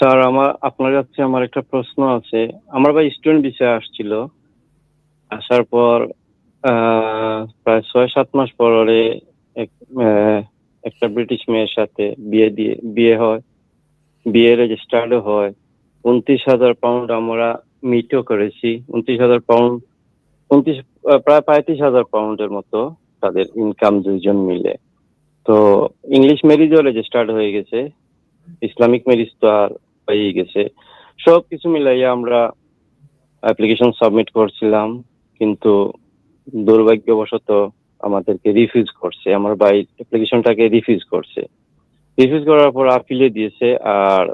Sir, আপনার কাছে আমার একটা প্রশ্ন আছে। আমার ভাই স্টুডেন্ট ভিসায় আসছিল। আসার পর প্রায় 6-7 মাস পরে এক- আহ, একটা ব্রিটিশ মেয়ের সাথে বিয়ে হয়। বিয়ে রেজিস্টার্ডও হয়। 29,000 পাউন্ড আমরা মিটও করেছি। 29,000 পাউন্ড, 29, প্রায় 35,000 পাউন্ডের মতো তাদের ইনকাম দুইজন মিলে। তো ইংলিশ ম্যারিজও রেজিস্টার্ড হয়ে গেছে। ইসলামিক ম্যারিজ তো আর হয়েই গেছে। সবকিছু মিলাইয়া আমরা অ্যাপ্লিকেশন সাবমিট করছিলাম, কিন্তু দুর্ভাগ্যবশত আমাদেরকে রিফিউজ করছে। আমার ভাই অ্যাপ্লিকেশনটাকে রিফিউজ করছে। রিফিউজ করার পর আপিলে দিয়েছে। আর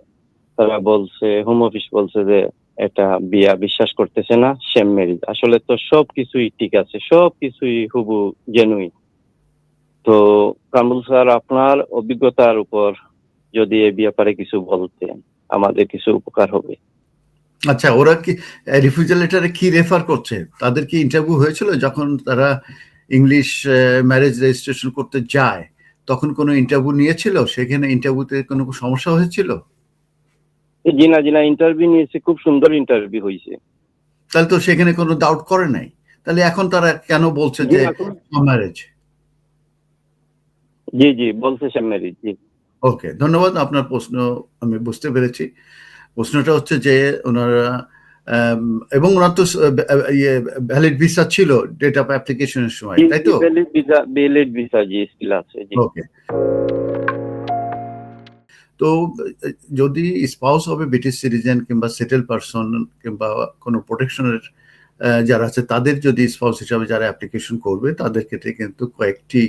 তারা বলছে, হোম অফিস বলছে যে এটা বিয়া বিশ্বাস করতেছে না, সেম ম্যারেজ। আসলে তো সবকিছুই ঠিক আছে, সবকিছুই হুবু জেনুইন। তো কামরুল স্যার, আপনার অভিজ্ঞতার উপর যদি এ ব্যাপারে কিছু বলতেন, আমাদের কিছু উপকার হবে। আচ্ছা, ওরা কি রিফিউজাল লেটারে কি রেফার করছে? তাদের কি ইন্টারভিউ হয়েছিল যখন তারা ইংলিশ ম্যারেজ রেজিস্ট্রেশন করতে যায়? তখন কোনো ইন্টারভিউ নিয়েছিল? সেখানে ইন্টারভিউতে কোনো সমস্যা হয়েছিল? জি না, জি না, ইন্টারভিউ নিয়েছে, খুব সুন্দর ইন্টারভিউ হয়েছে। তাহলে তো সেখানে কোনো ডাউট করে নাই। তাহলে এখন তারা কেন বলছে জি যে না, ম্যারেজ? জি জি, বলছে সেম ম্যারেজ, জি। ওকে, ধন্যবাদ। আপনার প্রশ্ন আমি বুঝতে পেরেছি। প্রশ্নটা হচ্ছে যে ওনারা আম, এবং ওনার তো ইয়ে ভ্যালিড ভিসা ছিল ডেট অফ অ্যাপ্লিকেশনের সময়, জি তাই জি, তো? ভ্যালিড ভিসা জি স্টিল আছে, জি। ওকে। তো যদি স্পাউস হবে ব্রিটিশ সিটিজেন কিংবা সেটেল পারসন কিংবা কোনো প্রোটেকশনের যারা আছে, তাদের যদি স্পাউস হিসাবে যারা অ্যাপ্লিকেশন করবে তাদের ক্ষেত্রে কিন্তু কয়েকটি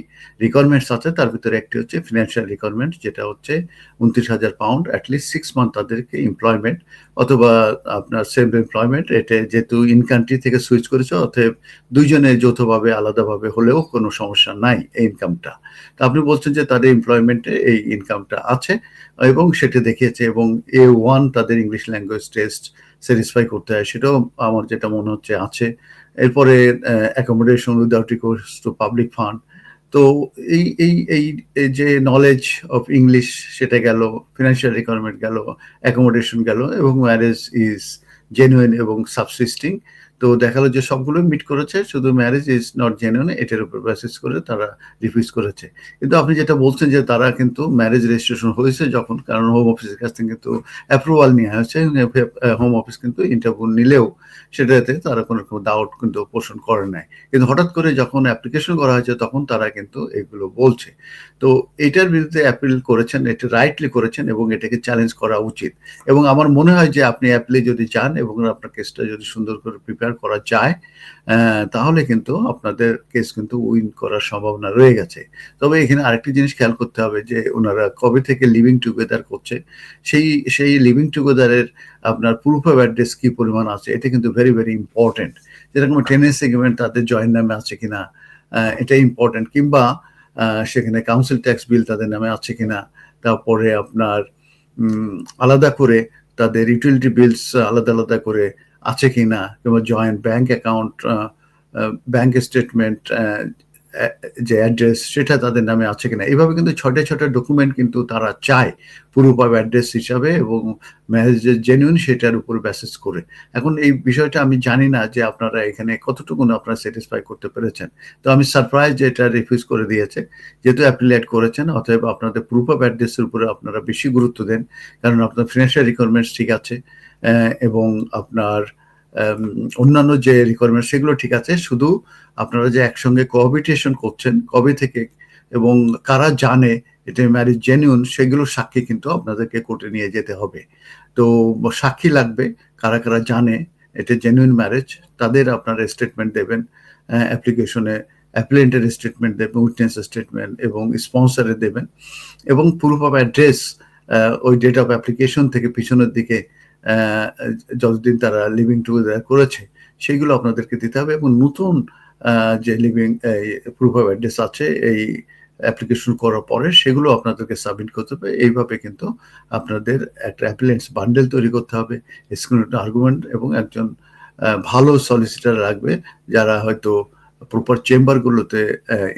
রিকোয়ারমেন্টস আছে। তার ভিতরে একটি হচ্ছে ফিনান্সিয়াল রিকোয়ারমেন্ট, যেটা হচ্ছে 29,000 পাউন্ড অ্যাটলিস্ট 6 মান্থ তাদেরকে এমপ্লয়মেন্ট, অথবা আপনার সেলফ এমপ্লয়মেন্ট। এটা যেহেতু ইন কান্ট্রি থেকে সুইচ করেছে, অতএব দুইজনে যৌথভাবে আলাদাভাবে হলেও কোনো সমস্যা নাই এই ইনকামটা। তা আপনি বলছেন যে তাদের এমপ্লয়মেন্টে এই ইনকামটা আছে এবং সেটা দেখিয়েছে, এবং A1 তাদের ইংলিশ ল্যাঙ্গুয়েজ টেস্ট স্যাটিসফাই করতে হয়, সেটাও আমার যেটা মনে হচ্ছে আছে। এরপরে accommodation without recourse to public fund. তো এই এই এই এই যে নলেজ অফ ইংলিশ, সেটা গেল, ফিনান্সিয়াল রিকোয়ারমেন্ট গেল, অ্যাকোমোডেশন গেল, এবং ম্যারেজ ইজ জেনুইন এবং সাবসিস্টিং। তো দেখালো যে সবগুলো মিট করেছে, শুধু ম্যারেজ ইজ নট জেনুইন এটার উপর বেসিস করে তারা রিফিউজ করেছে। কিন্তু আপনি যেটা বলছেন যে তারা কিন্তু ম্যারেজ রেজিস্ট্রেশন হয়েছে যখন, কারণ হোম অফিসের কাছ থেকে কিন্তু অ্যাপ্রুভাল নেওয়া হয়েছে, হোম অফিস কিন্তু ইন্টারভিউ নিলেও সেটাতে তারা কোনো রকম ডাউট কিন্তু পোষণ করে নাই। কিন্তু হঠাৎ করে যখন অ্যাপ্লিকেশন করা হয়েছে তখন তারা কিন্তু এগুলো বলছে। তো এটার বিরুদ্ধে অ্যাপিল করেছেন, এটা রাইটলি করেছেন এবং এটাকে চ্যালেঞ্জ করা উচিত। এবং আমার মনে হয় যে আপনি অ্যাপিলে যদি যান এবং আপনার কেসটা যদি সুন্দর করে প্রিপেয়ার করা যায়, তাহলে কিন্তু আপনাদের কেস কিন্তু উইন করার সম্ভাবনা রয়ে গেছে। তবে এখানে আরেকটি জিনিস খেয়াল করতে হবে যে ওনারা কবে থেকে লিভিং টুগেদার করছে, সেই সেই লিভিং টুগেদারের আপনার প্রুফ অফ অ্যাড্রেস কি পরিমাণ আছে, এটা কিন্তু ভেরি ভেরি ইম্পর্টেন্ট। যেরকম টেনেন্সি এগ্রিমেন্ট তাদের জয়েন্ট নামে আছে কিনা, এটা ইম্পর্টেন্ট। কিংবা সেখানে কাউন্সিল ট্যাক্স বিল তাদের নামে আছে কিনা, তারপরে আপনার আলাদা করে তাদের ইউটিলিটি বিলস আলাদা আলাদা করে আছে কিনা, কিংবা joint bank account, bank statement, যে অ্যাড্রেস সেটা তাদের নামে আছে কিনা। এইভাবে কিন্তু ছটা ছটা ডকুমেন্ট কিন্তু তারা চায় প্রুফ অফ অ্যাড্রেস হিসাবে, এবং ম্যারেজের জেনুইন সেটার উপর বেসিস করে। এখন এই বিষয়টা আমি জানি না যে আপনারা এখানে কতটুকু আপনারা স্যাটিসফাই করতে পেরেছেন। তো আমি সারপ্রাইজ যে এটা রিফিউজ করে দিয়েছে। যেহেতু অ্যাপিলেট করেছেন, অতএব আপনাদের প্রুফ অফ অ্যাড্রেসের উপরে আপনারা বেশি গুরুত্ব দেন, কারণ আপনার ফিনান্সিয়াল রিকোয়ারমেন্টস ঠিক আছে, এবং আপনার অন্যান্য যে রিকোয়ারমেন্ট সেগুলো ঠিক আছে। শুধু আপনারা যে একসঙ্গে কোহাবিটেশন করছেন কবে থেকে এবং কারা জানে এটা ম্যারেজ জেনুইন, সেগুলো সাক্ষী কিন্তু আপনাদেরকে কোর্টে নিয়ে যেতে হবে। তো সাক্ষী লাগবে, কারা কারা জানে এটা জেনুইন ম্যারেজ, তাদের আপনারা স্টেটমেন্ট দেবেন অ্যাপ্লিকেশনে। অ্যাপ্লিকেন্টের স্টেটমেন্ট দেবেন, উইটনেস স্টেটমেন্ট, এবং স্পন্সরের দেবেন, এবং প্রুফ অফ অ্যাড্রেস ওই ডেট অফ অ্যাপ্লিকেশন থেকে পিছনের দিকে যতদিন তারা লিভিং টুগেদার করেছে সেগুলো আপনাদেরকে দিতে হবে। এবং নতুন যে লিভিং প্রুফ অফ অ্যাড্রেস আছে এই অ্যাপ্লিকেশন করার পরে সেগুলো আপনাদেরকে সাবমিট করতে হবে। এইভাবে কিন্তু আপনাদের একটা অ্যাপিলেন্টস বান্ডেল তৈরি করতে হবে, স্ক্রিন আর্গুমেন্ট, এবং একজন ভালো সলিসিটার রাখবে যারা হয়তো প্রপার চেম্বারগুলোতে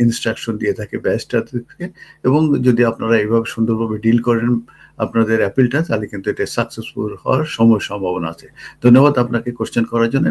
ইনস্ট্রাকশন দিয়ে থাকে ব্যারিস্টারদেরকে। এবং যদি আপনারা এইভাবে সুন্দরভাবে ডিল করেন আপনাদের অ্যাপিলটা, তাহলে কিন্তু এটা সাকসেসফুল হওয়ার সম্ভাবনা আছে। ধন্যবাদ আপনাকে কোশ্চেন করার জন্য।